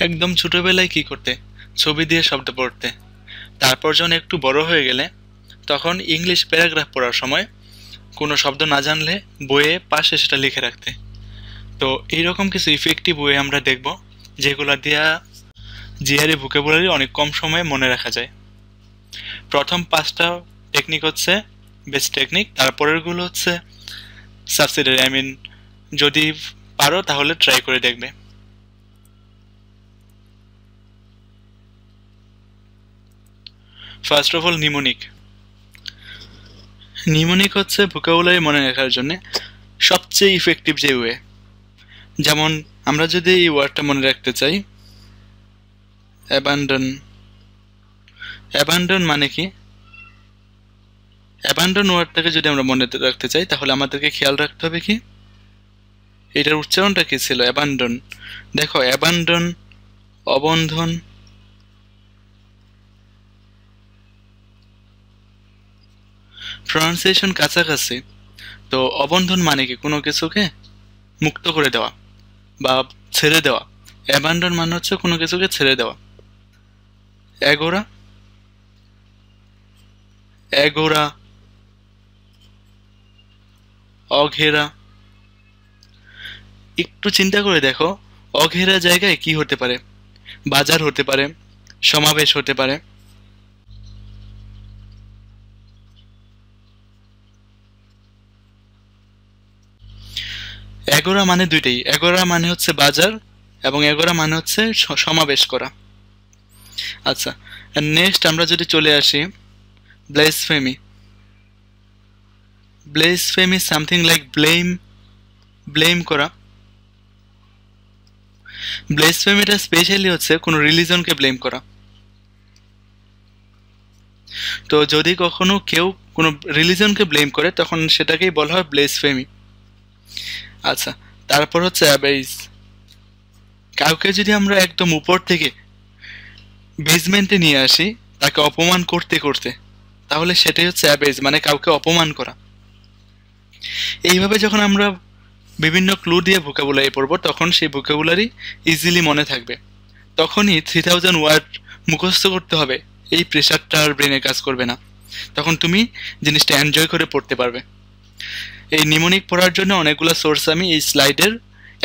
একদম ছোটবেলায় কি করতে, ছবি দিয়ে শব্দ পড়তে। তারপর যখন একটু বড় হয়ে গেলে তখন ইংলিশ প্যারাগ্রাফ পড়ার সময় কোনো শব্দ না জানলে বইয়ে পাশে সেটা লিখে রাখতে। তো এইরকম কিছু ইফেক্টিভ ওয়ে আমরা দেখব যেগুলো দিয়া জিআরই ভোকাবুলারি অনেক কম সময়ে মনে রাখা যায়। প্রথম 5টা টেকনিক হচ্ছে বেস্ট টেকনিক, তারপরেরগুলো হচ্ছে সাবসিডারি, যদি পারো তাহলে ট্রাই করে দেখবে। ফার্স্ট অফ অল নিমোনিক হচ্ছে ভোকাবুলারি মনে রাখার জন্য সবচেয়ে ইফেক্টিভ যে ওয়ে। যেমন আমরা যদি এই ওয়ার্ডটা মনে রাখতে চাই, অ্যাবান্ডন। অ্যাবান্ডন মানে কি? অ্যাবান্ডন ওয়ার্ডটাকে যদি আমরা মনে রাখতে চাই তাহলে আমাদেরকে খেয়াল রাখতে হবে কি এটার উচ্চারণটা কি ছিল। অ্যাবান্ডন, দেখো অ্যাবান্ডন, অবন্ধন, প্রনাউন্সিয়েশন কাছাকাছি। তো অবন্ধন মানে কি? কোনো কিছুকে মুক্ত করে দেওয়া বা ছেড়ে দেওয়া। অ্যাবান্ডন মানে হচ্ছে কোনো কিছুকে ছেড়ে দেওয়া। এগোরা, এগোরা, অঘেরা। একটু চিন্তা করে দেখো, অঘেরা জায়গায় কি হতে পারে? বাজার হতে পারে, সমাবেশ হতে পারে। এগোরা মানে দুইটাই, এগোরা মানে হচ্ছে বাজার এবং এগোরা মানে হচ্ছে সমাবেশ করা। আচ্ছা, নেক্সট আমরা যদি চলে আসি ব্লেসফেমি। ব্লেসফেমি সামথিং লাইক ব্লেম, ব্লেম করা। ব্লেসফেমিটা স্পেশালি হচ্ছে কোনো রিলিজনকে ব্লেম করা। তো যদি কখনো কেউ কোনো রিলিজনকে ব্লেম করে তখন সেটাকেই বলা হয় ব্লেসফেমি। আচ্ছা, তারপর হচ্ছে অ্যাবেইজ। কাউকে যদি আমরা একদম উপর থেকে বেজমেন্টে নিয়ে আসি তাকে অপমান করতে করতে, তাহলে সেটাই হচ্ছে অ্যাবেজ, মানে কাউকে অপমান করা। এইভাবে যখন আমরা বিভিন্ন ক্লু দিয়ে ভোকাবুলারি পড়বো তখন সেই ভোকাবুলারি ইজিলি মনে থাকবে। তখনই 3000 ওয়ার্ড মুখস্থ করতে হবে, এই প্রেশারটা আর ব্রেনে কাজ করবে না। তখন তুমি জিনিসটা এনজয় করে পড়তে পারবে। এই নিমোনিক পড়ার জন্য অনেকগুলো সোর্স আমি এই স্লাইডের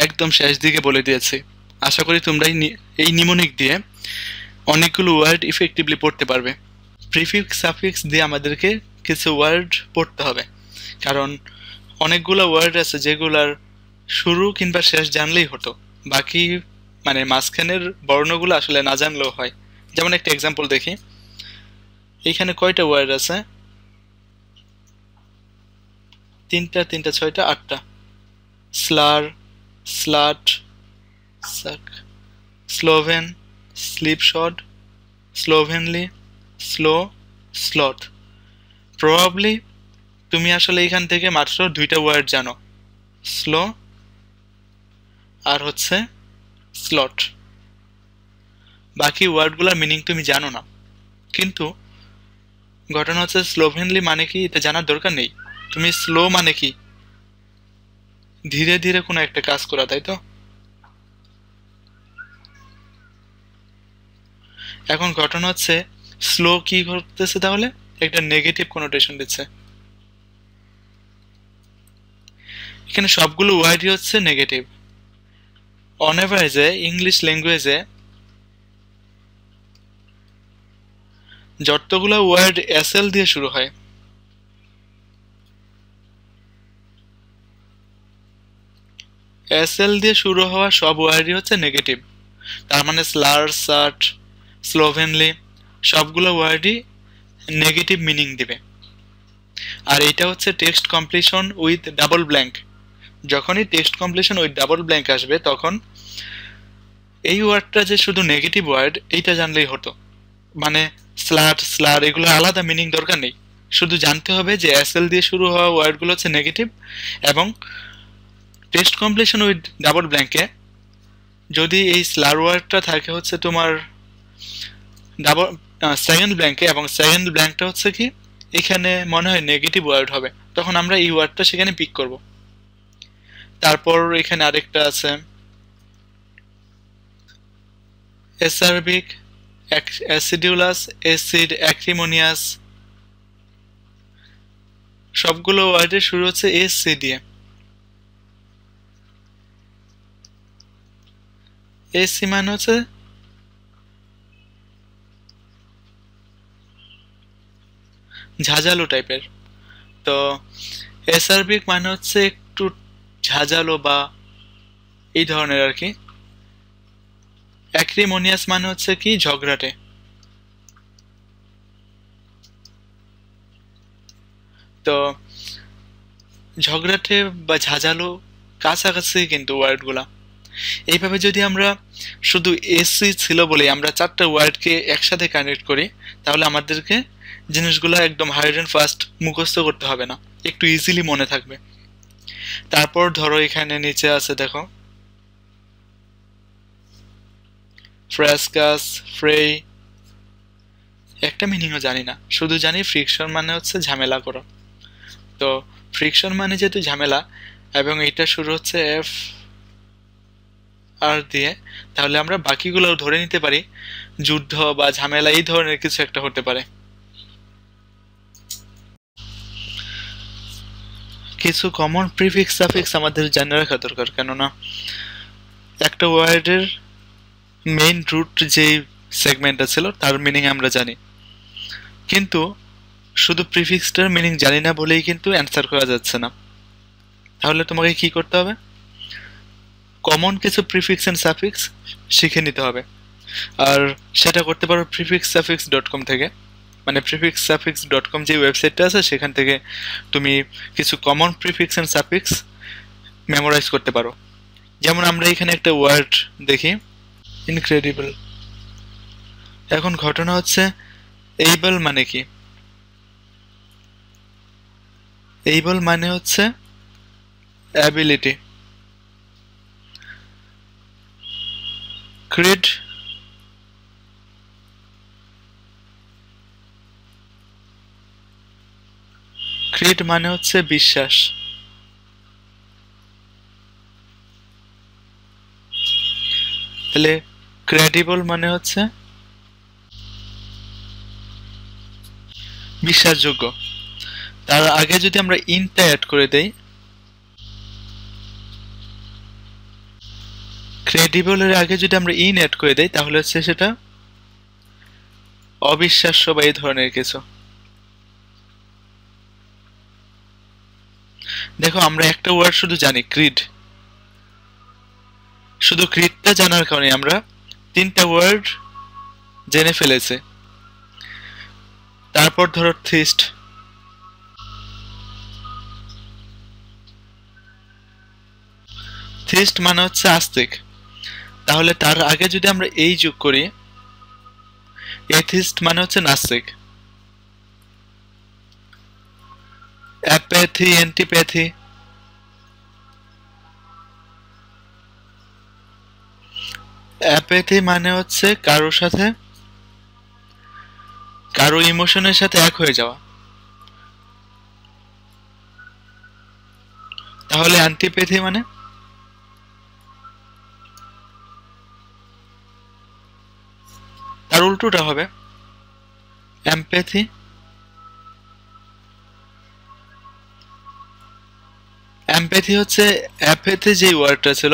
একদম শেষ দিকে বলে দিয়েছি। আশা করি তোমরা এই নিমোনিক দিয়ে অনেকগুলো ওয়ার্ড ইফেক্টিভলি পড়তে পারবে। প্রিফিক্স সাফিক্স দিয়ে আমাদেরকে কিছু ওয়ার্ড পড়তে হবে, কারণ অনেকগুলো ওয়ার্ড আছে যেগুলার শুরু কিংবা শেষ জানলেই হতো, বাকি মানে মাঝখানের বর্ণগুলো আসলে না জানলেও হয়। যেমন একটা এক্সাম্পল দেখি, এইখানে কয়টা ওয়ার্ড আছে? 3টা 3টা 6টা 8টা। স্লার, স্লাট, সাক, স্লোভেন, স্লিপশড, স্লোভেনলি, স্লো, স্লট। প্রবাবলি তুমি আসলে এখান থেকে মাত্র 2টা ওয়ার্ড জানো, স্লো আর হচ্ছে স্লট। বাকি ওয়ার্ডগুলোর মিনিং তুমি জানো না। কিন্তু ঘটনা হচ্ছে স্লোভেনলি মানে কি এটা জানার দরকার নেই। তুমি স্লো মানে কি ধীরে ধীরে কোনো একটা কাজ করা, তাই তো? এখন ঘটনা হচ্ছে স্লো কি করতেছে, তাহলে একটা নেগেটিভ কনোটেশন দিচ্ছে। এখানে সবগুলো ওয়ার্ডই হচ্ছে নেগেটিভ। অন এভারেজে ইংলিশ ল্যাঙ্গুয়েজে যতগুলো ওয়ার্ড এসএল দিয়ে শুরু হয়, এসএল দিয়ে শুরু হওয়া সব ওয়ার্ডই হচ্ছে নেগেটিভ। তার মানে স্লার, সাট, স্লোভেনলি সবগুলো ওয়ার্ডই নেগেটিভ মিনিং দিবে। আর এটা হচ্ছে text completion with double blank. যখনই text completion with double blank আসবে তখন এই ওয়ার্ডটা যে শুধু নেগেটিভ ওয়ার্ড এইটা জানলেই হতো। মানে স্লাট, স্লার এগুলো আলাদা মিনিং দরকার নেই, শুধু জানতে হবে যে এসএল দিয়ে শুরু হওয়া ওয়ার্ডগুলো হচ্ছে নেগেটিভ এবং টেক্সট কমপ্লিশন উইথ ডাবল ব্ল্যাঙ্কে যদি এই স্লার ওয়ার্ডটা থাকে হচ্ছে তোমার ডাবল সেকেন্ড ব্ল্যাঙ্কে, এবং সেকেন্ড ব্ল্যাঙ্কটা হচ্ছে কি এখানে মনে হয় নেগেটিভ ওয়ার্ড হবে, তখন আমরা এই ওয়ার্ডটা সেখানে পিক করব। তারপর এখানে আরেকটা আছে অ্যাসারবিক, অ্যাসিডুলাস, অ্যাসিড, অ্যাক্রিমোনিয়াস, সবগুলো ওয়ার্ডের শুরু হচ্ছে এস সি দিয়ে। এসি মানে হচ্ছে ঝাঁঝালো টাইপের। তো অ্যাসারবিক মানে হচ্ছে একটু ঝাঁঝালো বা এই ধরনের আর কি। অ্যাক্রিমোনিয়াস মানে হচ্ছে কি ঝগড়াটে। তো ঝগড়াটে বা ঝাঁঝালো কাছাকাছি কিন্তু ওয়ার্ডগুলা। এইভাবে যদি আমরা শুধু এসি ছিল বলে আমরা চারটা ওয়ার্ডকে একসাথে কানেক্ট করি, তাহলে আমাদেরকে জিনিসগুলো একদম হার্ড অ্যান্ড ফাস্ট মুখস্থ করতে হবে না, একটু ইজিলি মনে থাকবে। তারপর ধরো এখানে নিচে আছে দেখো ফ্রেসকাস, ফ্রে, একটা মিনিংও জানি না, শুধু জানি ফ্রিকশন মানে হচ্ছে ঝামেলা করো। তো ফ্রিকশন মানে যেহেতু ঝামেলা এবং এটা শুরু হচ্ছে এফ আর দিয়ে, তাহলে আমরা বাকিগুলো ধরে নিতে পারি যুদ্ধ বা ঝামেলা এই ধরনের কিছু একটা হতে পারে। কিছু কমন প্রিফিক্স সাফিক্স আমাদের জানা রাখা দরকার, কেননা একটা ওয়ার্ডের মেইন রুট যে সেগমেন্টটা ছিল তার মিনিং আমরা জানি, কিন্তু শুধু প্রিফিক্সটার মিনিং জানি না বলেই কিন্তু অ্যান্সার করা যাচ্ছে না। তাহলে তোমাকে কি করতে হবে? কমন কিছু প্রিফিক্স অ্যান্ড সাফিক্স শিখে নিতে হবে। আর সেটা করতে পারো prefixsuffix.com থেকে, মানে prefixsuffix.com যে ওয়েবসাইটটা আছে সেখান থেকে তুমি কিছু common prefix and suffix memorise করতে পারো। যেমন আমরা এখানে একটা ওয়ার্ড দেখি, ইনক্রেডিবল। এখন ঘটনা হচ্ছে এইবল মানে কি? এইবল মানে হচ্ছে অ্যাবিলিটি। ক্রিড, ক্রিড মানে হচ্ছে বিশ্বাস। তাহলে ক্রেডিবল মানে হচ্ছে বিশ্বাসযোগ্য। তার আগে যদি আমরা ইনটা অ্যাড করে দেই, ক্রেডিবলের আগে যদি আমরা ইন অ্যাড করে দেই তাহলে হচ্ছে সেটা অবিশ্বাস্য বা এই ধরনের কিছু। দেখো আমরা একটা ওয়ার্ড শুধু জানি ক্রিড, শুধু ক্রিডটা জানার কারণে আমরা তিনটা ওয়ার্ড জেনে ফেলেছে। তারপর ধরো থিস্ট, থিস্ট মানে হচ্ছে আস্তিক। তাহলে তার আগে যদি আমরা এই যোগ করি, এথিস্ট মানে হচ্ছে নাস্তিক। অ্যাপ্যাথি, অ্যান্টিপ্যাথি, অ্যাপ্যাথি মানে হচ্ছে কারোর সাথে, কারো ইমোশনের সাথে এক হয়ে যাওয়া। তাহলে অ্যান্টিপ্যাথি মানে তার উল্টোটা হবে এমপ্যাথি। এমপ্যাথি হচ্ছে অ্যাপ্যাথি যে ওয়ার্ডটা ছিল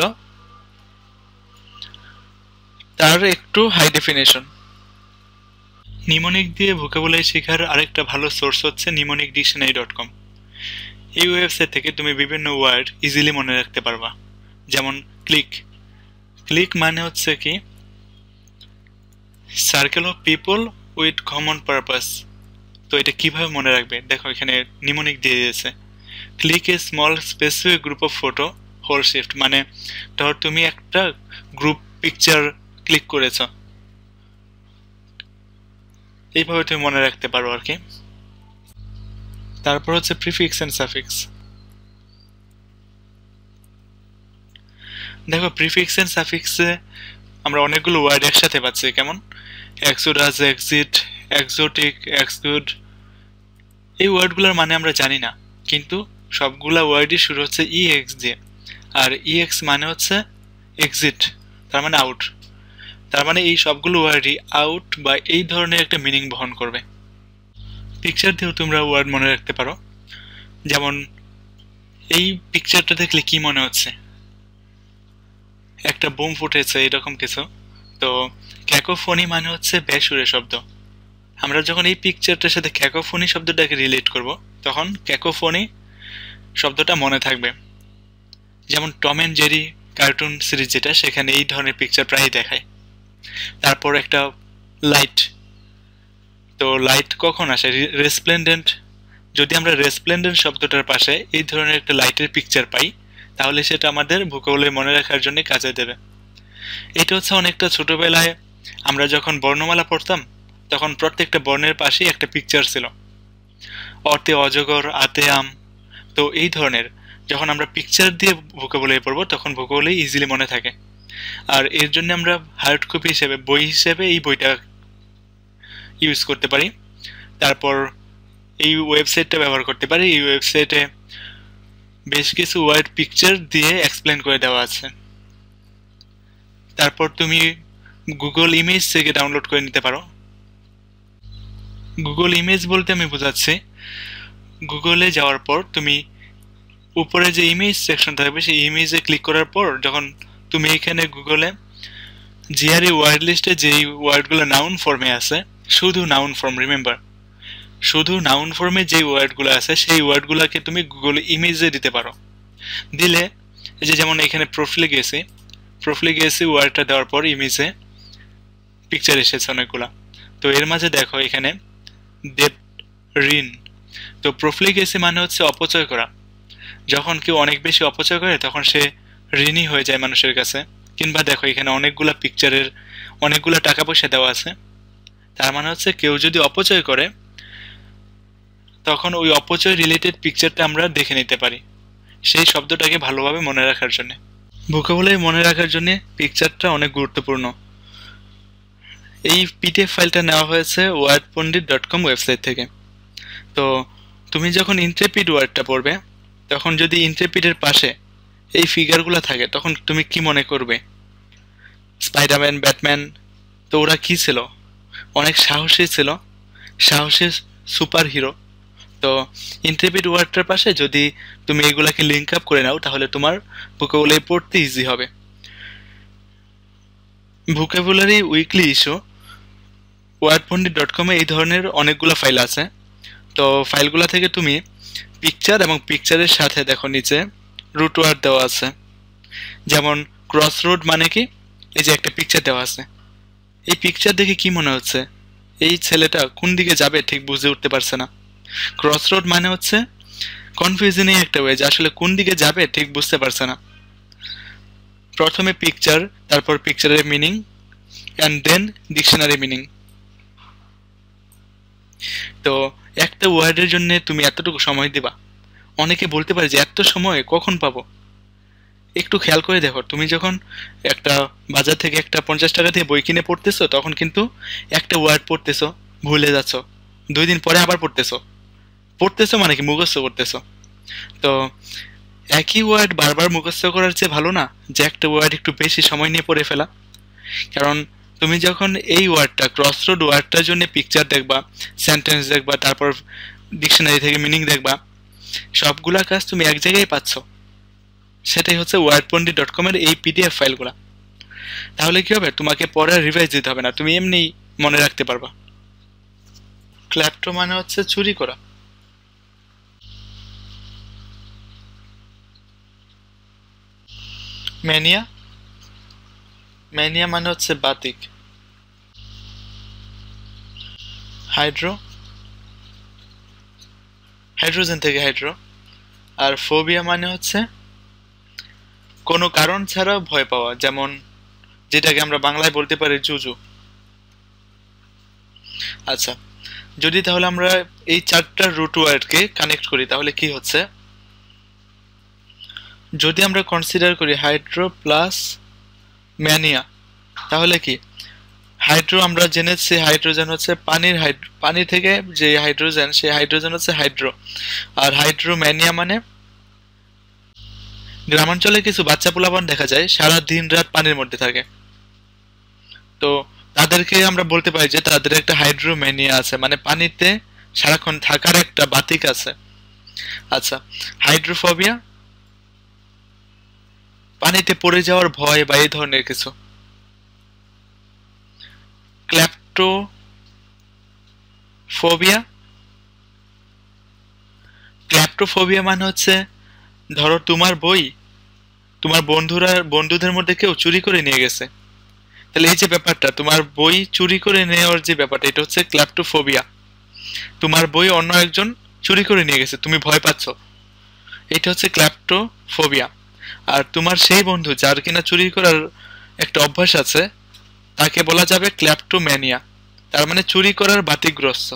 তার একটু হাই ডেফিনেশন। নিমোনিক দিয়ে ভোকাবুলারি শেখার আরেকটা ভালো সোর্স হচ্ছে mnemonic.dictionary.com। এই ওয়েবসাইট থেকে তুমি বিভিন্ন ওয়ার্ড ইজিলি মনে রাখতে পারবা। যেমন ক্লিক, ক্লিক মানে হচ্ছে কি circle of people with common purpose. তো এটা কিভাবে মনে রাখবে? দেখো এখানে নিমোনিক দিয়ে দিয়েছে, click a small specific group of photo whole shift, মানে ধর তুমি একটা গ্রুপ পিকচার ক্লিক করেছ, এইভাবে তুমি মনে রাখতে পারো আর কি। তারপর হচ্ছে প্রিফিক্স এন্ড সাফিক্স। দেখো প্রিফিক্স এন্ড সাফিক্সে আমরা অনেকগুলো ওয়ার্ড একসাথে পাচ্ছি, কেমন এক্সোডাস, এক্সিট, এক্সোটিক, এক্সক্লুড। এই ওয়ার্ডগুলোর মানে আমরা জানি না, কিন্তু সবগুলা ওয়ার্ডই শুরু হচ্ছে ইএক্স দিয়ে, আর ইএক্স মানে হচ্ছে এক্সিট, তার মানে আউট। তার মানে এই সবগুলো ওয়ার্ডই আউট বা এই ধরনের একটা মিনিং বহন করবে। পিকচার দিয়েও তোমরা ওয়ার্ড মনে রাখতে পারো, যেমন এই পিকচারটা দেখলে কি মনে হচ্ছে, একটা বোম ফুটেছে এরকম কিছু। তো ক্যাকোফোনি মানে হচ্ছে বেসুরে শব্দ। আমরা যখন এই পিকচারটার সাথে ক্যাকোফোনি শব্দটাকে রিলেট করব তখন ক্যাকোফোনি শব্দটা মনে থাকবে। যেমন Tom and Jerry cartoon series যেটা, সেখানে এই ধরনের পিকচার প্রায় দেখায়। তারপর একটা লাইট, তো লাইট কখন আসে, রেসপ্লেন্ডেন্ট। যদি আমরা রেসপ্লেন্ডেন্ট শব্দটার পাশে এই ধরনের একটা লাইটের পিকচার পাই তাহলে সেটা আমাদের ভূগোলে মনে রাখার জন্য কাজে দেবে। এটা হচ্ছে অনেকটা ছোটবেলায় আমরা যখন বর্ণমালা পড়তাম তখন প্রত্যেকটা বর্ণের পাশেই একটা পিকচার ছিল, অতে অজগর, আতে আম। তো এই ধরনের যখন আমরা পিকচার দিয়ে ভূগোলে পড়বো তখন ভূগোলে ইজিলি মনে থাকে। আর এর জন্য আমরা হার্ড কপি হিসেবে, বই হিসেবে এই বইটা ইউজ করতে পারি। তারপর এই ওয়েবসাইটটা ব্যবহার করতে পারি। এই ওয়েবসাইটে বেশ কিছু ওয়ার্ড পিকচার দিয়ে এক্সপ্লেন করে দেওয়া আছে। তারপর তুমি গুগল ইমেজ থেকে ডাউনলোড করে নিতে পারো। গুগল ইমেজ বলতে আমি বোঝাচ্ছি, গুগলে যাওয়ার পর তুমি উপরে যে ইমেজ সেকশন থাকবে সেই ইমেজে ক্লিক করার পর যখন তুমি এখানে গুগলে জিআরই ওয়ার্ড লিস্টে যেই ওয়ার্ডগুলো নাউন ফর্মে আছে, শুধু নাউন ফর্ম, রিমেম্বার, শুধু নাউন ফর্মে যেই ওয়ার্ডগুলো আছে সেই ওয়ার্ডগুলোকে তুমি গুগল ইমেজে দিতে পারো। দিলে এই যে যেমন এখানে প্রোফাইলে গেছি ওয়ার্ডটা দেওয়ার পর ইমেজে পিকচার এসেছে অনেকগুলা। তো এর মাঝে দেখো এখানে ডেপ ঋণ। তো প্রোফাইলে গেছি মানে হচ্ছে অপচয় করা। যখন কেউ অনেক বেশি অপচয় করে তখন সে ঋণী হয়ে যায় মানুষের কাছে। কিংবা দেখো এখানে অনেকগুলা পিকচারের অনেকগুলা টাকা পয়সা দেওয়া আছে, তার মানে হচ্ছে কেউ যদি অপচয় করে তখন ওই অপচয় রিলেটেড পিকচারটা আমরা দেখে নিতে পারি সেই শব্দটাকে ভালোভাবে মনে রাখার জন্য। ভোকাবুলারি মনে রাখার জন্য পিকচারটা অনেক গুরুত্বপূর্ণ। এই পিডিএফ ফাইলটা নেওয়া হয়েছে wordpondit.com ওয়েবসাইট থেকে। তো তুমি যখন ইন্ট্রেপিড ওয়ার্ডটা পড়বে তখন যদি ইন্ট্রেপিডের পাশে এই ফিগারগুলো থাকে তখন তুমি কি মনে করবে? স্পাইডারম্যান, ব্যাটম্যান, তো ওরা কি ছিল? অনেক সাহসী ছিল, সাহসী সুপার হিরো। তো ইন্ট্রেপিড ওয়ার্ডটার পাশে যদি তুমি এগুলাকে লিঙ্ক আপ করে নাও তাহলে তোমার ভোকাবুলারি পড়তে ইজি হবে। ভোকাবুলারি উইকলি ইস্যু wordpondit.com এই ধরনের অনেকগুলো ফাইল আছে। তো ফাইলগুলো থেকে তুমি পিকচার এবং পিকচারের সাথে দেখো নিচে রুট ওয়ার্ড দেওয়া আছে। যেমন ক্রস রোড মানে কি, এই যে একটা পিকচার দেওয়া আছে, এই পিকচার দেখে কি মনে হচ্ছে এই ছেলেটা কোন দিকে যাবে ঠিক বুঝে উঠতে পারছে না। ক্রস রোড মানে হচ্ছে কনফিউশনই একটা ওয়ে, যে আসলে কোন দিকে যাবে ঠিক বুঝতে পারছে না। প্রথমে পিকচার, তারপর পিকচারের meaning and then dictionary meaning. তো একটা ওয়ার্ডের জন্য তুমি এতটুকু সময় দিবা, অনেকে বলতে পারে যে এত সময় কখন পাবো। একটু খেয়াল করে দেখো, তুমি যখন একটা বাজার থেকে একটা 50 টাকা দিয়ে বই কিনে পড়তেছো তখন কিন্তু একটা ওয়ার্ড পড়তেছো, ভুলে যাচ্ছ, 2 দিন পরে আবার পড়তেছো মানে কি মুখস্থ করতেছো। তো একই ওয়ার্ড বারবার মুখস্থ করার চেয়ে ভালো না যে একটা ওয়ার্ড একটু বেশি সময় নিয়ে পড়ে ফেলা। কারণ তুমি যখন এই ওয়ার্ডটা, ক্রসরোড ওয়ার্ডটার জন্য পিকচার দেখবা, সেন্টেন্স দেখবা, তারপর ডিকশনারি থেকে মিনিং দেখবা, সবগুলা কাজ তুমি এক জায়গায় পাচ্ছ। সেটাই হচ্ছে wordpondit.com এর এই পিডিএফ ফাইলগুলা। তাহলে কি হবে, তোমাকে পরে রিভাইজ দিতে হবে না, তুমি এমনি মনে রাখতে পারবা। ক্ল্যাপ্টো মানে হচ্ছে চুরি করা। ম্যানিয়া, ম্যানিয়া মানে হচ্ছে বাতিক। হাইড্রো, হাইড্রোজেন থেকে হাইড্রো। আর ফোবিয়া মানে হচ্ছে কোনো কারণ ছাড়া ভয় পাওয়া, যেমন যেটাকে আমরা বাংলায় বলতে পারি জুজু। আচ্ছা, যদি তাহলে আমরা এই 4টা রুট ওয়ার্ডকে কানেক্ট করি তাহলে কি হচ্ছে, যদি আমরা কনসিডার করি হাইড্রো প্লাস ম্যানিয়া তাহলে কি, হাইড্রো আমরা জেনেছি হাইড্রোজেন হচ্ছে পানি থেকে যে হাইড্রোজেন, সেই হাইড্রোজেন হচ্ছে হাইড্রো। আর হাইড্রোম্যানিয়া মানে গ্রামাঞ্চলে কিছু বাচ্চা পোলাপান দেখা যায় সারা দিন রাত পানির মধ্যে থাকে। তো তাদেরকে আমরা বলতে পারি যে তাদের একটা হাইড্রোম্যানিয়া আছে, মানে পানিতে সারাক্ষণ থাকার একটা বাতিক আছে। আচ্ছা, হাইড্রোফোবিয়া পানিতে পড়ে যাওয়ার ভয় বা এই ধরনের কিছু। ক্ল্যাপ্টোফোবিয়া, ক্ল্যাপ্টোফোবিয়া মানে হচ্ছে ধরো তোমার বই তোমার বন্ধুদের মধ্যে কেউ চুরি করে নিয়ে গেছে, তাহলে এই যে ব্যাপারটা তোমার বই চুরি করে নেওয়ার যে ব্যাপারটা, এটা হচ্ছে ক্ল্যাপ্টোফোবিয়া। তোমার বই অন্য একজন চুরি করে নিয়ে গেছে, তুমি ভয় পাচ্ছ, এটা হচ্ছে ক্ল্যাপ্টোফোবিয়া। আর তোমার সেই বন্ধু যার কিনা চুরি করার একটা অভ্যাস আছে, তাকে বলা যাবে ক্ল্যাপ্টোম্যানিয়া, তার মানে চুরি করার বাতিগ্রস্ত।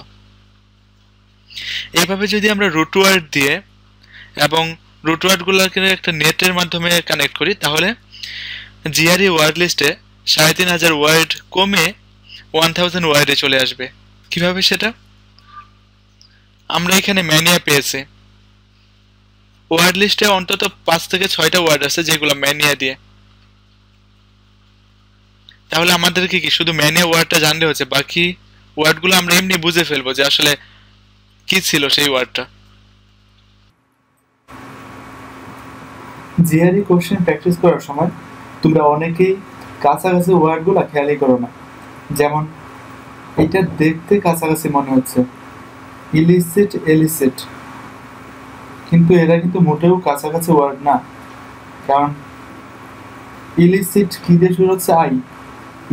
এভাবে যদি আমরা রুট ওয়ার্ড দিয়ে এবং রুট ওয়ার্ড গুলোকে একটা নেটের মাধ্যমে কানেক্ট করি, তাহলে জিআরই ওয়ার্ড লিস্টে ৩,৫০০ ওয়ার্ড কমে 1000 ওয়ার্ডে চলে আসবে। কিভাবে সেটা? আমরা এখানে ম্যানিয়া পেয়েছি, ওয়ার্ড লিস্টে অন্তত 5 থেকে 6টা ওয়ার্ড আছে যেগুলো ম্যানিয়া দিয়ে। তাহলে আমাদেরকে কি শুধু ম্যানিয়া ওয়ার্ডটা জানলে হচ্ছে, বাকি ওয়ার্ডগুলো আমরা এমনি বুঝে ফেলবো যে আসলে কি ছিল সেই ওয়ার্ডটা। জিআরই কোশ্চেন প্র্যাকটিস করার সময় তোমরা অনেকেই কাছাকাছি ওয়ার্ডগুলো খেয়ালই করো না। যেমন এটা দেখতে কাছাকাছি মনে হচ্ছে, ইলিসিট এলিসিট, কিন্তু এরা কিন্তু মোটেও কাছাকাছি ওয়ার্ড না। কারণ ইলিসিট কি দিয়ে শুরু হচ্ছে? I.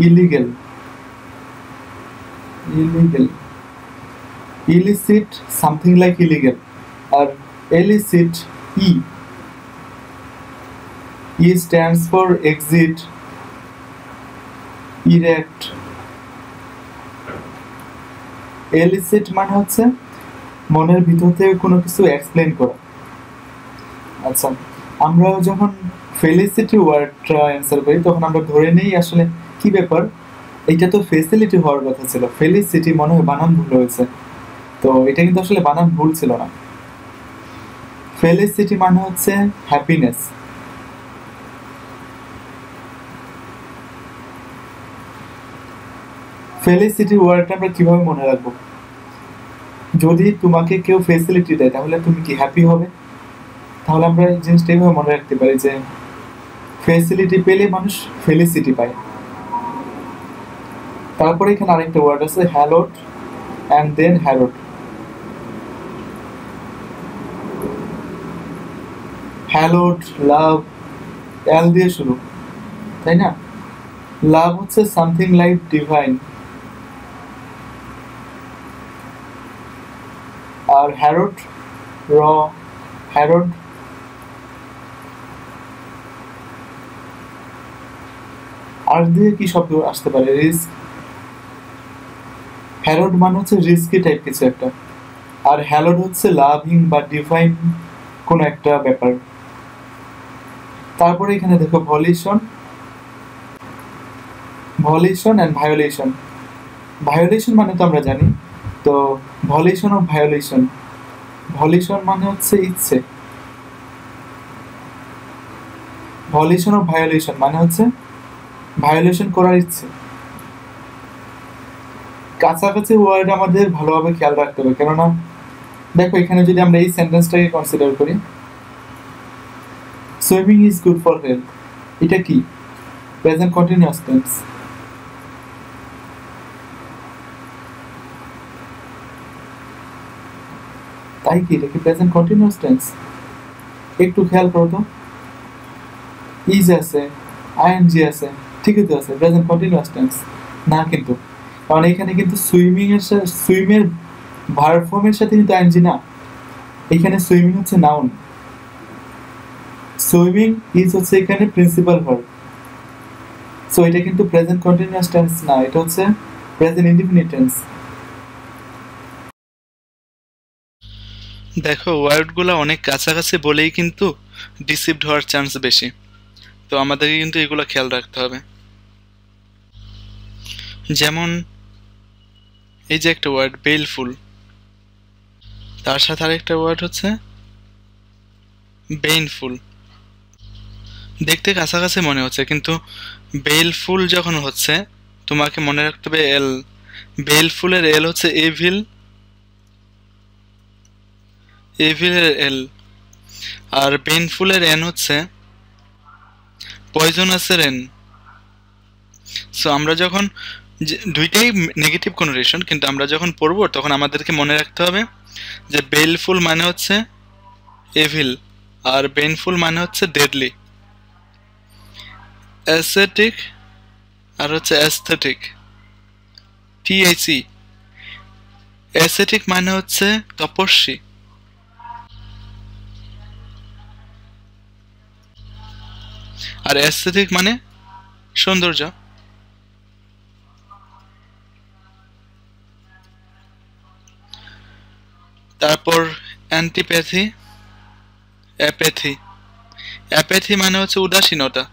Illegal, illegal, illicit something like illegal. আর elicit E, E stands for exit, erect. Elicit মানে হচ্ছে মনের ভিতর থেকে কোনো কিছু এক্সপ্লেন করা। আচ্ছা, আমরা যখন ফেলিসিটি ওয়ার্ডটা অ্যান্সার করি তখন আমরা ধরে নেই আসলে কি ব্যাপার, এটা তো ফেসিলিটি হওয়ার কথা ছিল, ফেলিসিটি মনে হয় বানান ভুল হয়েছে। তো এটা কিন্তু আসলে বানান ভুল ছিল না। ফেলিসিটি মানে হচ্ছে হ্যাপিনেস। ফেলিসিটি ওয়ার্ডটা আমরা কিভাবে মনে রাখবো? যদি তোমাকে কেউ ফেসিলিটি দেয় তাহলে তুমি কি হ্যাপি হবে? তাহলে আমরা এই জিনিসটা এইভাবে মনে রাখতে পারি যে ফেসিলিটি পেলে মানুষ ফেলিসিটি পায়। তারপরে এখানে আরেকটা ওয়ার্ড আছে হ্যালোড অ্যান্ড দেন হ্যারোড। হ্যালোড, লাভ, এল দিয়ে শুরু, তাই না? লাভ হচ্ছে সামথিং লাইক ডিভাইন। আর হ্যারোড, র, হ্যারোড। আর দিয়ে কি শব্দ আসতে পারে? রিস্ক। হ্যারোড মানে হচ্ছে রিস্কি টাইপ কিছু একটা, আর হ্যালোড হচ্ছে লাভিং বা ডিভাইন কোন একটা ব্যাপার। তারপরে এখানে দেখো ভলিউশন, ভলিউশন এন্ড ভায়োলেশন। ভায়োলেশন মানে তো আমরা জানি, তো ভলিউশন ও ভায়োলেশন। ভলিউশন মানে হচ্ছে ইচ্ছে, ভলিউশন ও ভায়োলেশন মানে হচ্ছে ভায়োলেশন করার ইচ্ছে। কাছাকাছি ওয়ার্ড আমাদের ভালোভাবে খেয়াল রাখতে হবে, কেননা দেখো এখানে যদি আমরা এই সেন্টেন্সটাকে কনসিডার করি, swimming is good for health, এটা কি? Present continuous tense. তাই কি এটা কি প্রেজেন্ট কন্টিনিউয়াস টেন্স? একটু খেয়াল করো তো, ইজ আছে, আইএনজি আছে, ঠিকই তো আছে, প্রেজেন্ট কন্টিনিউয়াস টেন্স না কিন্তু। কারণ এখানে কিন্তু সুইমিং এর সাথে, সুইমের ভার্ব ফর্মের সাথে কিন্তু আইএনজি না, এখানে সুইমিং হচ্ছে নাউন। সুইমিং ইজ হচ্ছে এখানে প্রিন্সিপাল ভার্ব। সো এটা কিন্তু প্রেজেন্ট কন্টিনিউয়াস টেন্স না, এটা হচ্ছে প্রেজেন্ট ইনডিফিনিট টেন্স। দেখো ওয়ার্ডগুলো অনেক কাছাকাছি বলেই কিন্তু ডিসিভড হওয়ার চান্স বেশি, তো আমাদেরকে কিন্তু এগুলো খেয়াল রাখতে হবে। যেমন এই যে একটা ওয়ার্ড বেলফুল, তার সাথে আরেকটা ওয়ার্ড হচ্ছে বেইনফুল। দেখতে কাছাকাছি মনে হচ্ছে, কিন্তু বেলফুল যখন হচ্ছে তোমাকে মনে রাখতে হবে এল। বেলফুলের এল হচ্ছে এভিল, এভিলের এল। আর পেইনফুলের এন হচ্ছে পয়জনাসের এন। সো আমরা যখন দুইটাই নেগেটিভ কনোটেশন, কিন্তু আমরা যখন পড়বো তখন আমাদেরকে মনে রাখতে হবে যে বেলফুল মানে হচ্ছে এভিল আর পেইনফুল মানে হচ্ছে ডেডলি। অ্যাসেটিক আর হচ্ছে অ্যাস্থেটিক, THE। অ্যাসেটিক মানে হচ্ছে তপস্বী, আর অ্যাস্থেটিক মানে সৌন্দর্য। তারপর অ্যান্টিপ্যাথি, অ্যাপ্যাথি। অ্যাপ্যাথি মানে হচ্ছে উদাসীনতা,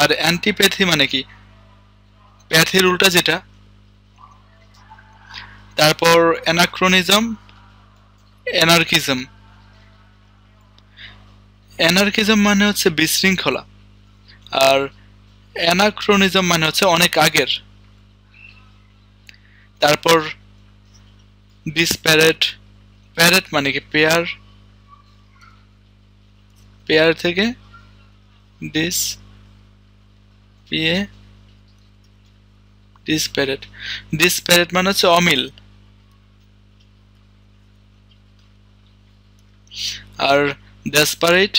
আর অ্যান্টিপ্যাথি মানে কি? প্যাথির উল্টা যেটা। তারপর অ্যানাক্রোনিজম, অ্যানার্কিজম। অ্যানার্কিজম মানে হচ্ছে বিশৃঙ্খলা, আর অ্যানাক্রোনিজম মানে হচ্ছে অনেক আগের। তারপর ডিসপ্যারেট, প্যারেট মানে কি? পেয়ার, পেয়ার থেকে ডিস, পিএ, ডিসপ্যারেট। ডিসপ্যারেট মানে হচ্ছে অমিল। আর ডেসপারেট,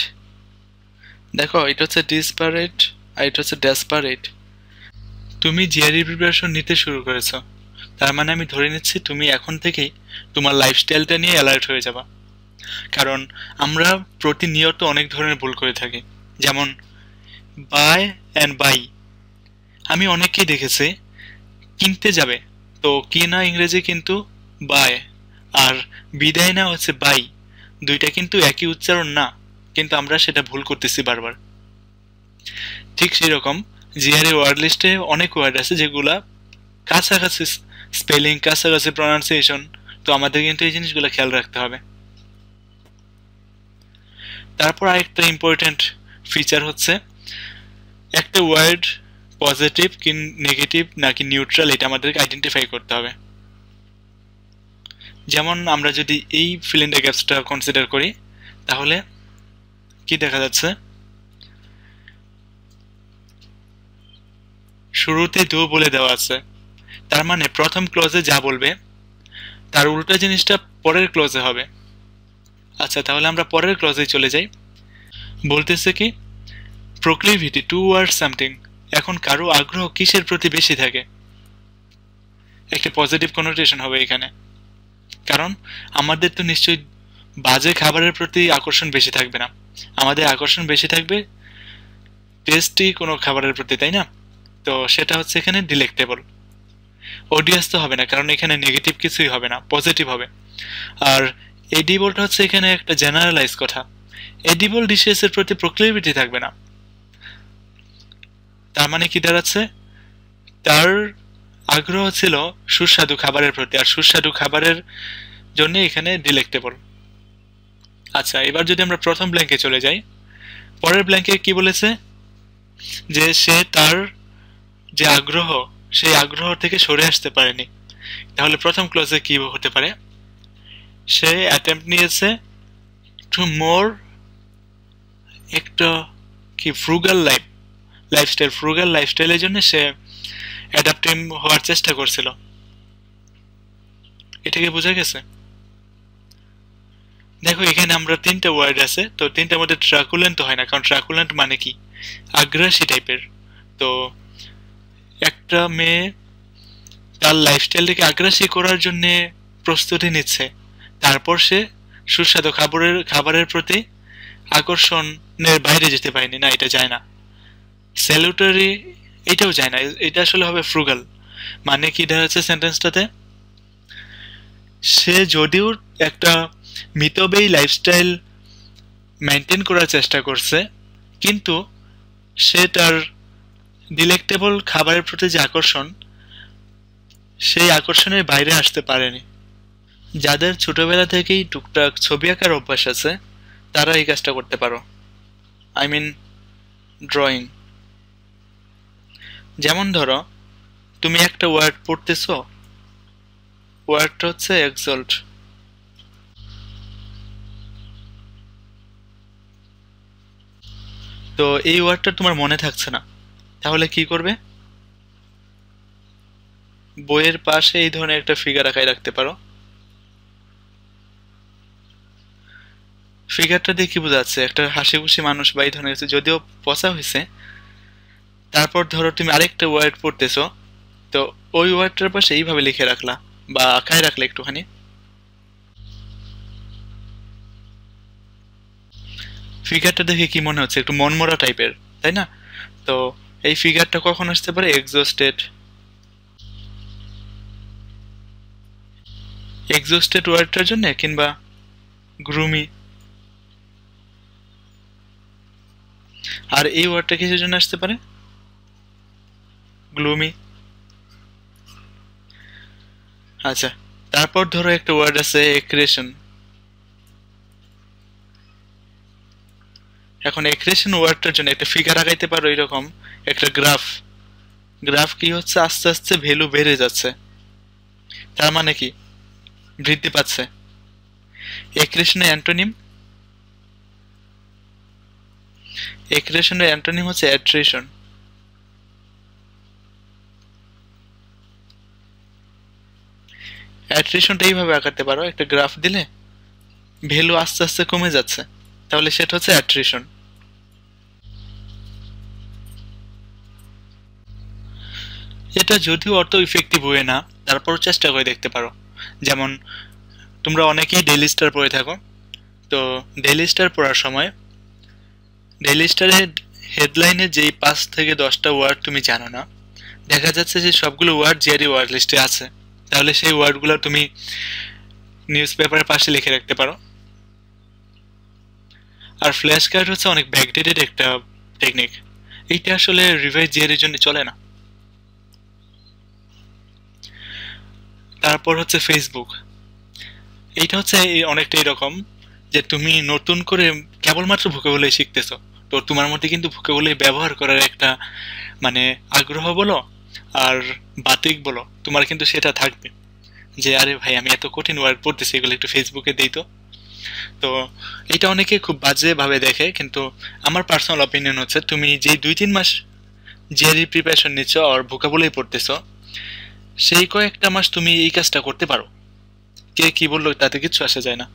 দেখো এটা হচ্ছে ডিসপারেট আর এটা হচ্ছে ডেসপারেট। তুমি জিআরই প্রিপারেশন নিতে শুরু করেছো, তার মানে আমি ধরে নিচ্ছি তুমি এখন থেকেই তোমার লাইফস্টাইলটা নিয়ে অ্যালার্ট হয়ে যাবা। কারণ আমরা প্রতিনিয়ত অনেক ধরনের ভুল করে থাকি, যেমন বাই অ্যান্ড বাই। আমি অনেককেই দেখেছি কিনতে যাবে তো কিনা ইংরেজি কিন্তু বাই, আর বিদায় না হচ্ছে বাই। দুইটা কিন্তু একই উচ্চারণ না, কিন্তু আমরা সেটা ভুল করতেছি বারবার। ঠিক সেই রকম জিআরই ওয়ার্ড লিস্টে অনেক ওয়ার্ড আছে যেগুলা কাছাকাছি স্পেলিং, কাছাকাছি প্রনাউন্সিয়েশন, তো আমাদের কিন্তু এই জিনিসগুলো খেয়াল রাখতে হবে। তারপর আরেকটা ইম্পর্টেন্ট ফিচার হচ্ছে একটা ওয়ার্ড পজিটিভ কি নেগেটিভ নাকি নিউট্রাল, এটা আমাদেরকে আইডেন্টিফাই করতে হবে। যেমন আমরা যদি এই ফিল ইন দ্য গ্যাপসটা কনসিডার করি, তাহলে কি দেখা যাচ্ছে? শুরুতে দো বলে দেওয়া আছে, তার মানে প্রথম ক্লোজে যা বলবে তার উল্টা জিনিসটা পরের ক্লোজে হবে। আচ্ছা, তাহলে আমরা পরের ক্লোজে চলে যাই। বলতেছে কি প্রক্লিভিটি টুয়ার্ড সামথিং, এখন কারো আগ্রহ কিসের প্রতি বেশি থাকে? একটা পজিটিভ কনোটেশন হবে এখানে, কারণ আমাদের তো নিশ্চয়ই বাজে খাবারের প্রতি আকর্ষণ বেশি থাকবে না, আমাদের আকর্ষণ বেশি থাকবে টেস্টি কোনো খাবারের প্রতি, তাই না? তো সেটা হচ্ছে এখানে ডিলেক্টেবল। ওডিয়াস তো হবে না, কারণ এখানে নেগেটিভ কিছুই হবে না, পজিটিভ হবে। আর এডিবলটা হচ্ছে এখানে একটা জেনারেলাইজ কথা, এডিবল ডিশেসের প্রতি প্রক্লিভিটি থাকবে না। তার মানে কি দাঁড়াচ্ছে? তার আগ্রহ ছিল সুস্বাদু খাবারের প্রতি, আর সুস্বাদু খাবারের জন্য এখানে ডিলেক্টেবল। আচ্ছা, এবার যদি আমরা প্রথম ব্ল্যাঙ্কে চলে যাই, পরের ব্ল্যাঙ্কে কি বলেছে? যে সে তার যে আগ্রহ, সেই আগ্রহ থেকে সরে আসতে পারেনি। তাহলে প্রথম ক্লজে কি হতে পারে? সে অ্যাটেম্প্ট নিয়েছে টু মোর একটা কি ফ্রুগাল লাইফস্টাইল, ফ্রুগাল লাইফস্টাইলের জন্য সে অ্যাডাপ্টিভ হওয়ার চেষ্টা করছিল। এটাকে বোঝা গেছে? দেখো এখানে আমরা তিনটা ওয়ার্ড আছে, তো তিনটার মধ্যে ট্রাকুলেন্ট হয় না, কারণ ট্রাকুলেন্ট মানে কি? আগ্রাসী টাইপের। তো একটা মেয়ে তার লাইফস্টাইলটাকে আগ্রাসী করার জন্য প্রস্তুতি নিচ্ছে, তারপর সে সুস্বাদু খাবারের প্রতি আকর্ষণের বাইরে যেতে পারেনি, না এটা যায় না। স্যালুটারি এটাও যায় না, এটা আসলে হবে ফ্রুগাল। মানে কি দাঁড়াচ্ছে সেন্টেন্সটাতে? সে যদিও একটা মিতব্যয়ী লাইফস্টাইল মেনটেন করার চেষ্টা করছে, কিন্তু সে তার ডিলেক্টেবল খাবারের প্রতি যে আকর্ষণ, সেই আকর্ষণের বাইরে আসতে পারেনি। যাদের ছোটবেলা থেকেই টুকটাক ছবি আঁকার অভ্যাস আছে, তারা এই কাজটা করতে পারো, আই মিন ড্রয়িং। যেমন ধরো তুমি একটা ওয়ার্ড পড়তেছো, ওয়ার্ডটা হচ্ছে এক্সল্ট। তো এই ওয়ার্ডটা তোমার মনে থাকছে না, তাহলে কি করবে? বইয়ের পাশে এই ধরনের একটা ফিগার আঁকায় রাখতে পারো। ফিগারটা দিয়ে কি বোঝা যাচ্ছে? একটা হাসি খুশি মানুষ বা এই ধরনের কিছু, যদিও পচা হয়েছে। তারপর ধরো তুমি আরেকটা ওয়ার্ড পড়তেছো, তো ওই ওয়ার্ডটার পাশে এইভাবে লিখে রাখলা বা আঁকায় রাখলে একটুখানি। ফিগারটা দেখে কি মনে হচ্ছে? একটু মনমরা টাইপের, তাই না? তো এই ফিগারটা কখন আসতে পারে? এক্সস্টেড। এক্সস্টেড ওয়ার্ডটার জন্য, কিংবা গ্রুমি। আর এই ওয়ার্ডটা কিসের জন্য আসতে পারে? গ্লুমি। আচ্ছা, তারপর ধরো একটা ওয়ার্ড আছে এক্রেশন। এখন এক্রেশন ওয়ার্ডটার জন্য একটা ফিগার আঁকাইতে পারো এরকম একটা গ্রাফ। গ্রাফ কি হচ্ছে? আস্তে আস্তে ভ্যালু বেড়ে যাচ্ছে, তার মানে কি বৃদ্ধি পাচ্ছে। এক্রেশনের অ্যান্টোনিম, এক্রেশনের অ্যান্টোনিম হচ্ছে অ্যাট্রিশন। অ্যাট্রিশনটা এইভাবে আঁকাতে পারো, একটা গ্রাফ দিলে ভ্যালু আস্তে আস্তে কমে যাচ্ছে, তাহলে সেটা হচ্ছে অ্যাট্রিশন। এটা যদিও অত ইফেক্টিভ হয়ে না, তারপরও চেষ্টা করে দেখতে পারো। যেমন তোমরা অনেকেই ডেইলি স্টার পড়ে থাকো, তো ডেইলি স্টার পড়ার সময় ডেইলি স্টারের হেডলাইনে যেই 5 থেকে 10টা ওয়ার্ড তুমি জানো না, দেখা যাচ্ছে যে সবগুলো ওয়ার্ড জিআরই ওয়ার্ড লিস্টে আছে, তাহলে সেই ওয়ার্ডগুলো তুমি নিউজ পেপারের পাশে লিখে রাখতে পারো। আর ফ্ল্যাশ কার্ড হচ্ছে অনেক ব্যাকডেটেড একটা টেকনিক, এইটা আসলে রিভাইজ জিআরের জন্য চলে না। তারপর হচ্ছে ফেসবুক। এইটা হচ্ছে অনেকটা এরকম যে তুমি নতুন করে কেবলমাত্র ভোকাবুলারি শিখতেছো, তো তোমার মধ্যে কিন্তু ভোকাবুলারি ব্যবহার করার একটা মানে আগ্রহ বলো আর বাতিক বলো, তোমার কিন্তু সেটা থাকবে যে আরে ভাই আমি এত কঠিন ওয়ার্ড পড়তেছি, এগুলো একটু ফেসবুকে দিই। তো তো এটা অনেকে খুব বাজে ভাবে দেখে, কিন্তু আমার পার্সোনাল অপিনিয়ন হচ্ছে তুমি যে 2-3 মাস জিআরই প্রিপারেশন নিচ্ছ আর ভোকাবুলারি পড়তেছো, সেই কয়েকটা মাস তুমি এই কাজটা করতে পারো। কে কি বললো তাতে কিচ্ছু আসে যায় না।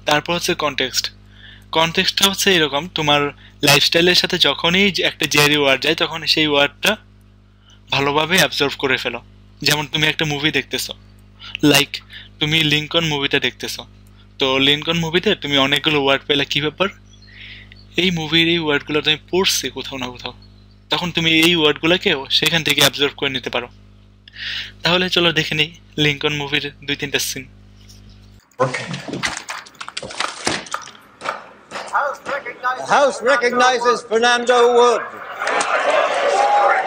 তারপর হচ্ছে কনটেক্সট। কনটেক্সটটা হচ্ছে এরকম, তোমার লাইফস্টাইলের সাথে যখনই একটা জিআরই ওয়ার্ড যায়, তখন সেই ওয়ার্ডটা ভালোভাবে অ্যাবজর্ভ করে ফেলো। যেমন তুমি একটা মুভি দেখতেছো, লাইক তুমি লিঙ্কন মুভিটা দেখতেছো, তো লিঙ্কন মুভিতে তুমি অনেকগুলো ওয়ার্ড পেলে, কি ব্যাপার এই মুভির এই ওয়ার্ডগুলো তুমি পড়ছি কোথাও না কোথাও, তখন তুমি এই ওয়ার্ডগুলোকেও সেখান থেকে অ্যাবজর্ভ করে নিতে পারো। তাহলে চলো দেখে নিই লিঙ্কন মুভির 2-3টা scene. The House recognizes Fernando Wood,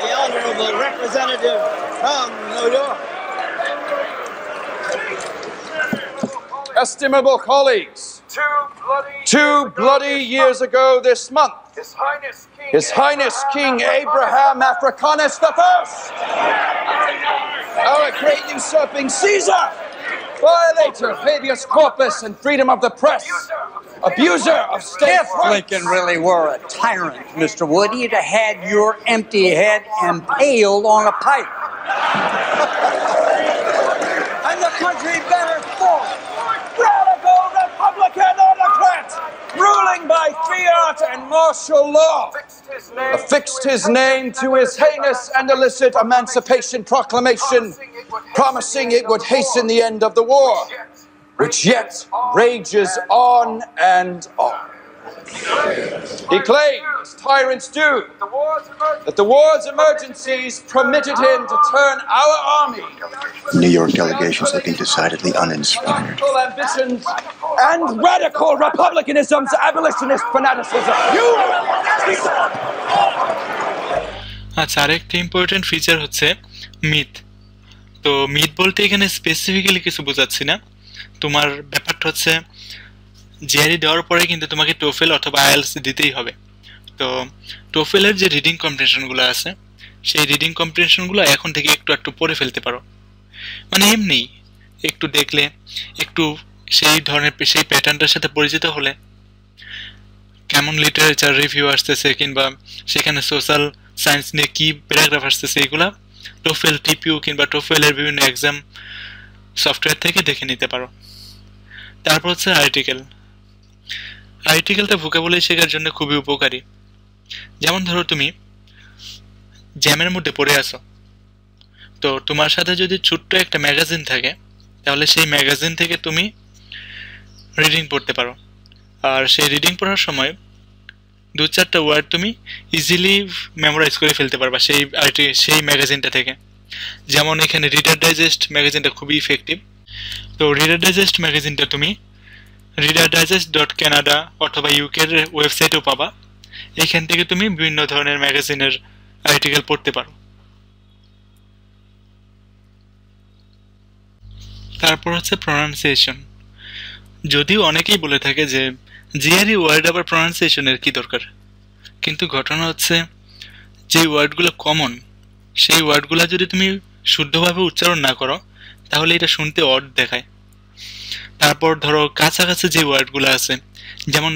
the Honorable Representative from New York. Estimable colleagues, 2 bloody years ago this month, His Highness King Abraham Africanus I, our great usurping Caesar, violator of habeas corpus and freedom of the press, abuser of state If Lincoln really were a tyrant, Mr. Wood, he'd have had your empty head impaled on a pike. And the country better for it. Radical Republican autocrat, ruling by fiat and martial law, affixed his name to his heinous and illicit Emancipation Proclamation, promising it would hasten the end of the war, which yet rages on and on. He claimed, as tyrants do, that the war's emergencies permitted him to turn our army. New York delegation's looking decidedly uninspired. Political ambitions and radical republicanism's abolitionist fanaticism. You আচ্ছা, আরেকটা important feature হচ্ছে myth. তো myth বলতে এখানে specifically কিছু বোঝাচ্ছি না, তোমার ব্যাপারটা হচ্ছে জিআরই দেওয়ার পরে কিন্তু তোমাকে টোফেল অথবা আইএলটিএস দিতেই হবে। তো টোফেলের যে রিডিং কম্প্রিহেনশনগুলো আছে সেই রিডিং কম্প্রিহেনশনগুলো এখন থেকে একটু একটু পড়ে ফেলতে পারো, মানে এমনি একটু দেখলে, একটু সেই ধরনের সেই প্যাটার্নটার সাথে পরিচিত হলে, কেমন লিটারেচার রিভিউ আসতেছে কিংবা সেখানে সোশ্যাল সায়েন্স নিয়ে কি প্যারাগ্রাফ আসতেছে এগুলা টোফেল টিপিউ কিংবা টোফেলের বিভিন্ন এক্সাম সফটওয়্যার থেকে দেখে নিতে পারো। তারপর হচ্ছে আর্টিকেলটা ভোকাবুলারি শেখার জন্য খুবই উপকারী। যেমন ধরো তুমি জ্যামের মধ্যে পড়ে আসো, তো তোমার সাথে যদি ছোট্ট একটা ম্যাগাজিন থাকে তাহলে সেই ম্যাগাজিন থেকে তুমি রিডিং পড়তে পারো, আর সেই রিডিং পড়ার সময় 2-4টা ওয়ার্ড তুমি ইজিলি মেমোরাইজ করে ফেলতে পারবা সেই ম্যাগাজিনটা থেকে। যেমন এখানে রিডার ডাইজেস্ট ম্যাগাজিনটা খুবই ইফেক্টিভ। তো রিডার ডাইজেস্ট ম্যাগাজিনটা তুমি readerdigest.canada অথবা ইউকের ওয়েবসাইটেও পাবা। এখান থেকে তুমি বিভিন্ন ধরনের ম্যাগাজিনের আর্টিকেল পড়তে পারো। তারপর হচ্ছে প্রনাউন্সিয়েশন। যদিও অনেকেই বলে থাকে যে জিআরই ওয়ার্ড আবার প্রনাউন্সিয়েশনের কি দরকার, কিন্তু ঘটনা হচ্ছে যে ওয়ার্ডগুলো কমন সেই ওয়ার্ডগুলো যদি তুমি শুদ্ধভাবে উচ্চারণ না করো তাহলে এটা শুনতে অড দেখায়। তারপর ধরো কাছাকাছি যে ওয়ার্ডগুলো আছে, যেমন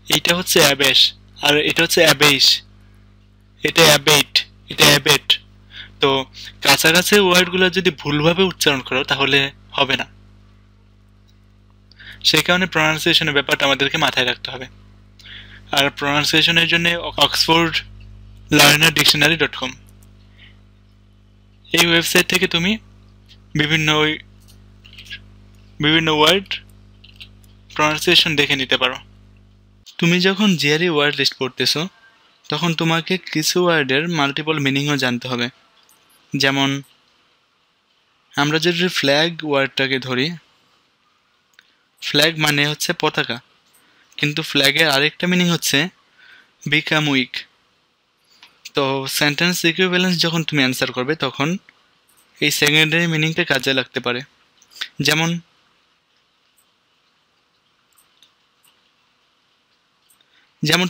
এইটা হচ্ছে অ্যাবেশ আর এটা হচ্ছে অ্যাবেইশ, এটা অ্যাবেইট, এটা অ্যাবেট। তো কাছাকাছি ওয়ার্ডগুলো যদি ভুলভাবে উচ্চারণ করো তাহলে হবে না। সেই কারণে প্রনাউন্সিয়েশনের ব্যাপারটা আমাদেরকে মাথায় রাখতে হবে। আর প্রনাউন্সিয়েশনের জন্য অক্সফোর্ড লার্নার ডিকশনারি.com এই ওয়েবসাইট থেকে তুমি বিভিন্ন ওয়ার্ড প্রনাউন্সিয়েশন দেখে নিতে পারো। তুমি যখন জিআরই ওয়ার্ড লিস্ট পড়তেছো তখন তোমাকে কিছু ওয়ার্ডের মাল্টিপল মিনিংও জানতে হবে। যেমন আমরা যদি ফ্ল্যাগ ওয়ার্ডটাকে ধরি, ফ্ল্যাগ মানে হচ্ছে পতাকা, কিন্তু ফ্ল্যাগের আরেকটা মিনিং হচ্ছে বিকাম উইক। তো সেন্টেন্স ইকুইভ্যালেন্স যখন তুমি অ্যান্সার করবে তখন এই সেকেন্ডারি মিনিংটা কাজে লাগতে পারে। যেমন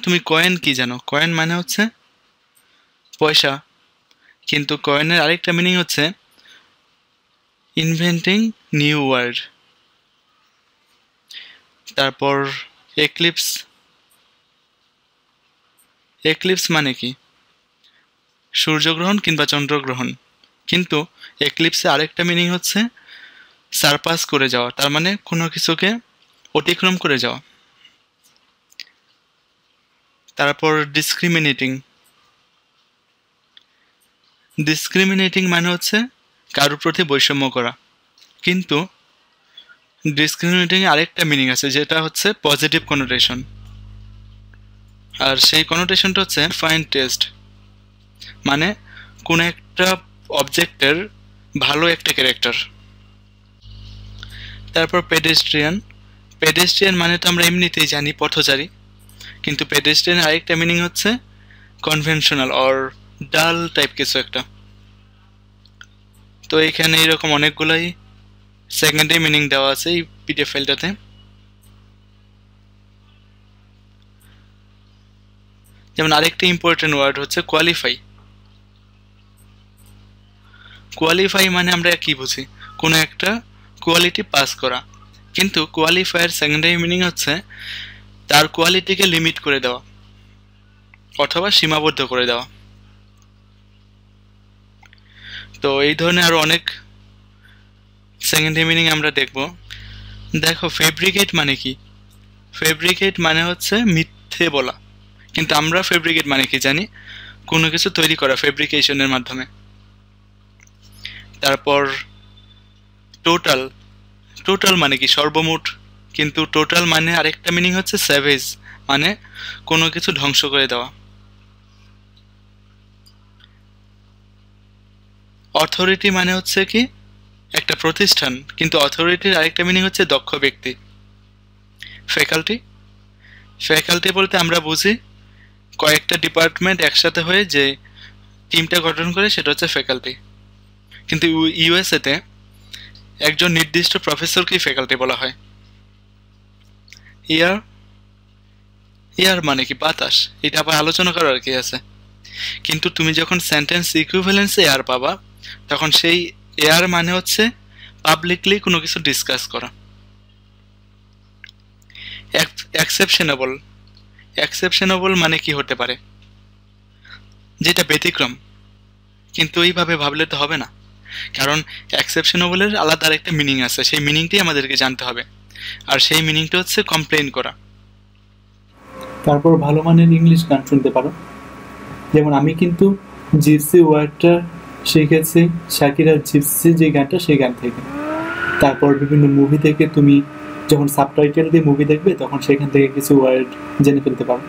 তুমি কয়েন কি জানো? কয়েন মানে হচ্ছে পয়সা, কিন্তু কয়েনের আরেকটা মিনিং হচ্ছে ইনভেন্টিং নিউ ওয়ার্ড। তারপর এক্লিপস মানে কি? সূর্যগ্রহণ কিংবা চন্দ্রগ্রহণ, কিন্তু এক্লিপসে আরেকটা মিনিং হচ্ছে সারপাস করে যাওয়া, তার মানে কোনো কিছুকে অতিক্রম করে যাওয়া। তারপর ডিসক্রিমিনেটিং মানে হচ্ছে কারোর প্রতি বৈষম্য করা, কিন্তু ডিসক্রিমিনেটিং আরেকটা মিনিং আছে যেটা হচ্ছে পজিটিভ কনোটেশন, আর সেই কনোটেশনটা হচ্ছে ফাইন টেস্ট, মানে কোন একটা অবজেক্টের ভালো একটা ক্যারেক্টার। তারপর পেডেস্ট্রিয়ান মানে তো আমরা এমনিতেই জানি পথচারী, কিন্তু পেডেস্ট্রিয়ান আরেকটা মিনিং হচ্ছে কনভেনশনাল অর ডাল টাইপ কিছু একটা। তো এখানে এরকম অনেকগুলাই সেকেন্ডারি মিনিং দেওয়া আছে এই পিডিএফ ফাইলটাতে। যেমন আরেকটা ইম্পর্টেন্ট ওয়ার্ড হচ্ছে কোয়ালিফাই মানে আমরা কি বুঝি? কোনো একটা কোয়ালিটি পাস করা, কিন্তু কোয়ালিফায়ার সেকেন্ডারি মিনিং হচ্ছে তার কোয়ালিটিকে লিমিট করে দেওয়া অথবা সীমাবদ্ধ করে দেওয়া। তো এই ধরনের আরো অনেক সেকেন্ডারি মিনিং আমরা দেখো ফেব্রিকেট মানে কি? ফেব্রিকেট মানে হচ্ছে মিথ্যে বলা, কিন্তু আমরা ফেব্রিকেট মানে কি জানি? কোনো কিছু তৈরি করা ফেব্রিকেশনের মাধ্যমে। তারপর টোটাল মানে কি? সর্বমোট, কিন্তু টোটাল মানে আরেকটা মিনিং হচ্ছে স্যাভেজ, মানে কোনো কিছু ধ্বংস করে দেওয়া। অথরিটি মানে হচ্ছে কি? একটা প্রতিষ্ঠান, কিন্তু অথরিটির আরেকটা মিনিং হচ্ছে দক্ষ ব্যক্তি। ফ্যাকাল্টি বলতে আমরা বুঝি কয়েকটা ডিপার্টমেন্ট একসাথে হয়ে যে টিমটা গঠন করে সেটা হচ্ছে ফ্যাকাল্টি, কিন্তু ইউএসএতে একজন নির্দিষ্ট প্রফেসরকেই ফ্যাকাল্টি বলা হয়। এয়ার মানে কি বাতাস, এটা আবার আলোচনা করার কি আছে। কিন্তু তুমি যখন সেন্টেন্স ইকুইভ্যালেন্সে এয়ার পাবা, তখন সেই এয়ার মানে হচ্ছে পাবলিকলি কোনো কিছু ডিসকাস করা। এক্সেপশনেবল, এক্সেপশনেবল মানে কি হতে পারে? যেটা ব্যতিক্রম। কিন্তু এইভাবে ভাবলে তো হবে না, কারণ এক্সেপশনেবলের আলাদা আরেকটা মিনিং আছে, সেই মিনিংটাই আমাদেরকে জানতে হবে, আর সেই মিনিংটা হচ্ছে কমপ্লেইন করা। তারপর ভালো মানের ইংলিশ গান শুনতে পারো। যেমন আমি কিন্তু জিপসি ওয়ার্ডটা শিখেছি শাকিরা জিপসি যে গানটা, সেই গান থেকে। তারপর বিভিন্ন মুভি থেকে তুমি যখন সাবটাইটেল দিয়ে মুভি দেখবে তখন সেখান থেকে কিছু ওয়ার্ড জেনে ফেলতে পারো।